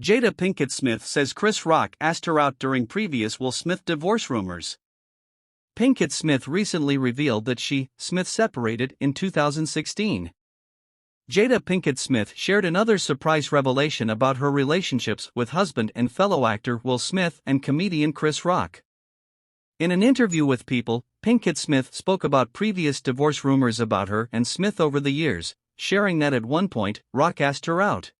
Jada Pinkett Smith says Chris Rock asked her out during previous Will Smith divorce rumors. Pinkett Smith recently revealed that Smith separated in 2016. Jada Pinkett Smith shared another surprise revelation about her relationships with husband and fellow actor Will Smith and comedian Chris Rock. In an interview with People, Pinkett Smith spoke about previous divorce rumors about her and Smith over the years, sharing that at one point, Rock asked her out.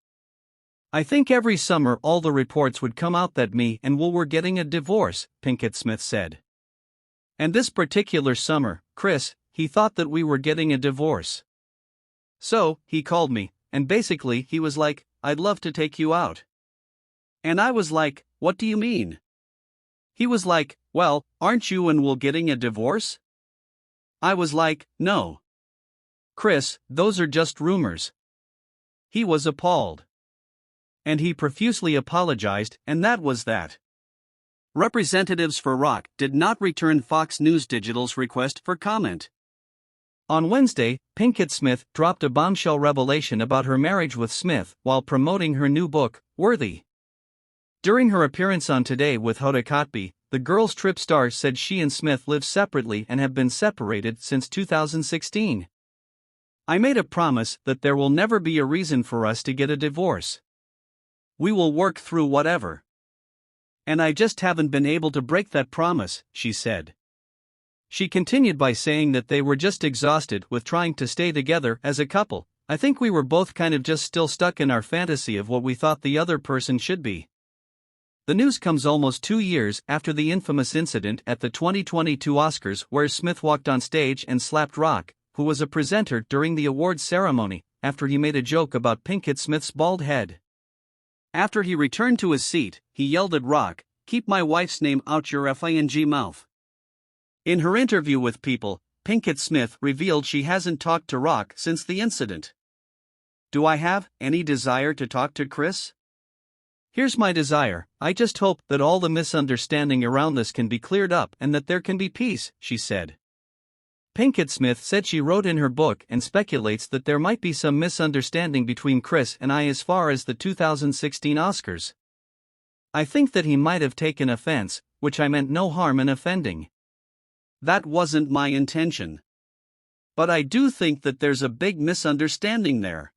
"I think every summer all the reports would come out that me and Will were getting a divorce," Pinkett Smith said. "And this particular summer, Chris, he thought that we were getting a divorce. So, he called me, and basically he was like, 'I'd love to take you out.' And I was like, 'What do you mean?' He was like, 'Well, aren't you and Will getting a divorce?' I was like, 'No. Chris, those are just rumors.' He was appalled. And he profusely apologized, and that was that." Representatives for Rock did not return Fox News Digital's request for comment. On Wednesday, Pinkett Smith dropped a bombshell revelation about her marriage with Smith while promoting her new book, Worthy. During her appearance on Today with Hoda Kotb, the Girls Trip star said she and Smith live separately and have been separated since 2016. "I made a promise that there will never be a reason for us to get a divorce. We will work through whatever. And I just haven't been able to break that promise," she said. She continued by saying that they were just exhausted with trying to stay together as a couple. "I think we were both kind of just still stuck in our fantasy of what we thought the other person should be." The news comes almost 2 years after the infamous incident at the 2022 Oscars where Smith walked on stage and slapped Rock, who was a presenter during the awards ceremony, after he made a joke about Pinkett Smith's bald head. After he returned to his seat, he yelled at Rock, "Keep my wife's name out your f***ing mouth." In her interview with People, Pinkett Smith revealed she hasn't talked to Rock since the incident. "Do I have any desire to talk to Chris? Here's my desire: I just hope that all the misunderstanding around this can be cleared up and that there can be peace," she said. Pinkett Smith said she wrote in her book and speculates that there might be some misunderstanding between Chris and I as far as the 2016 Oscars. "I think that he might have taken offense, which I meant no harm in offending. That wasn't my intention. But I do think that there's a big misunderstanding there."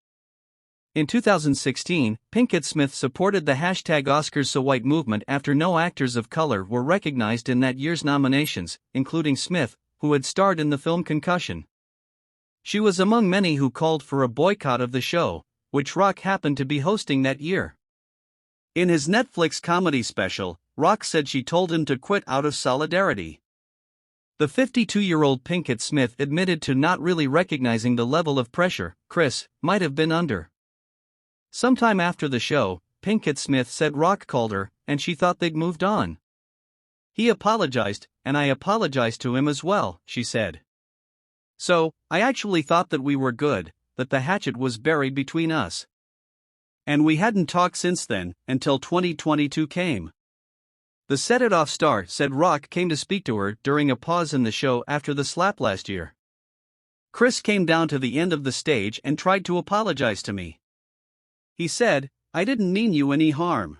In 2016, Pinkett Smith supported the #OscarsSoWhite movement after no actors of color were recognized in that year's nominations, including Smith, who had starred in the film Concussion. She was among many who called for a boycott of the show, which Rock happened to be hosting that year. In his Netflix comedy special, Rock said she told him to quit out of solidarity. The 52-year-old Pinkett Smith admitted to not really recognizing the level of pressure Chris might have been under. Sometime after the show, Pinkett Smith said Rock called her, and she thought they'd moved on. "He apologized, and I apologized to him as well," she said. "So, I actually thought that we were good, that the hatchet was buried between us. And we hadn't talked since then, until 2022 came." The Set It Off star said Rock came to speak to her during a pause in the show after the slap last year. "Chris came down to the end of the stage and tried to apologize to me. He said, 'I didn't mean you any harm.'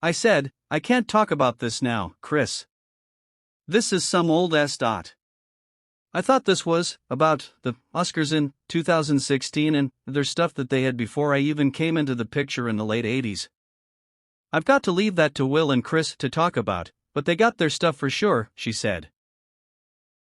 I said, 'I can't talk about this now, Chris. This is some old dot. I thought this was about the Oscars in 2016 and their stuff that they had before I even came into the picture in the late 80s. I've got to leave that to Will and Chris to talk about, but they got their stuff for sure," she said.